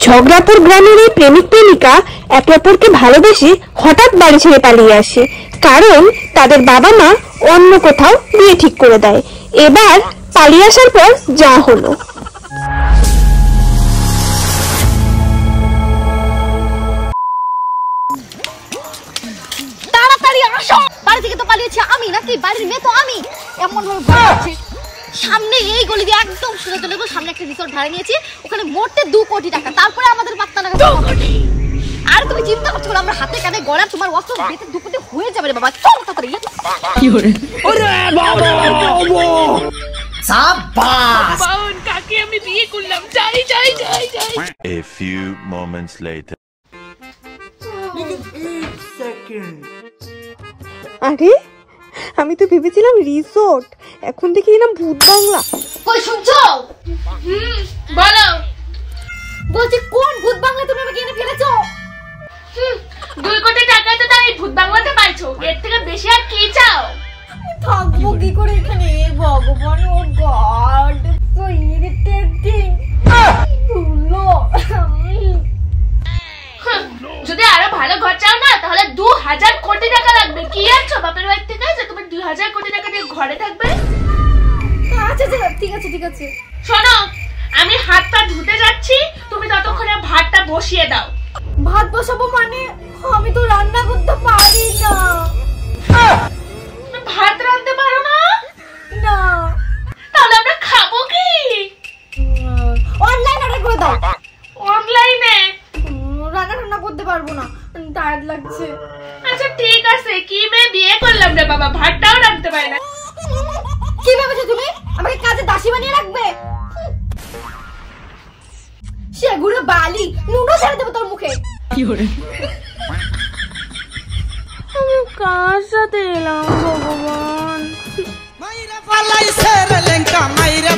ঝগড়াপুর গ্রামের এই প্রেমিক প্রেমিকা একে অপরকে ভালোবেসে হঠাৎ বাড়ি ছেড়ে পালিয়ে আসে, কারণ তাদের বাবা মা অন্য কোথাও বিয়ে ঠিক করে দেয়। এবার পালিয়ে আসার পর যা হলো। তাড়াতাড়ি আসো, বাড়ি থেকে তো পালিয়েছি আমি নাকি, বাড়ির মেয়ে তো আমি। এমন ভাবে সামনে এই গলি দিয়ে একদম সোজা চলে গেল, সামনে একটা রিসোর্ট ভাড়া নিয়েছি, ওখানে মোটে 2 কোটি টাকা, তারপরে আমাদের পাত্তা না। 2 কোটি? আর তুমি চিন্তা করছো আমরা হাতে কানে গড়া তোমার অস্ত্র বেতে 2 কোটি হয়ে যাবে রে বাবা। চল তাড়াতাড়ি। কি হরে ওরে বাবা সাবাস বাউন কাকে আমি বিয়ে করলাম। যাই যাই যাই যাই। A few moments later. আরে আমি তো ভেবেছিলাম রিসোর্ট, এখন দেখি নাম ভূত বাংলা। কই শুনছো? বলো। বলছি কোন ভূত বাংলা তুমি আমাকে এনে ফেলেছো? 2 কোটি টাকা তো তাই ভূত বাংলাতে পাইছো, এর থেকে বেশি আর কি চাও? থাকবো কি করে এখানে ভগবান? ও গড সো ইরিটেটিং। যদি আরো ভালো ঘর চাও না তাহলে 2000 কোটি টাকা লাগবে। কি আছো বাপের বাড়ি থেকে যে তুমি 2000 কোটি টাকা দিয়ে ঘরে থাকবে? আচ্ছা ঠিক আছে ঠিক আছে। শোনো, আমি হাত পা ধুতে যাচ্ছি, তুমি ততক্ষণে ভাতটা বসিয়ে দাও। ভাত বসাবো মানে? আমি তো রান্না করতে পারি না। ভাত রাঁধতে পারো না? না। তাহলে আমরা খাবো কি? অনলাইন অর্ডার করে দাও। অনলাইনে? রান্না করতে পারবো না, টায়ার্ড লাগছে। আচ্ছা ঠিক আছে, কি মেয়ে বিয়ে করলাম রে বাবা, ভাতটাও রাঁধতে পারে না। কি ভেবেছো তুমি আমাকে কাজে দাসী বানিয়ে রাখবে? সেগুলো বালি নুনো ছেড়ে দেবো তোর মুখে। কি করে আমি কার সাথে এলাম ভগবান? মাইরে পালাইছে রে লেঙ্কা, মাইরে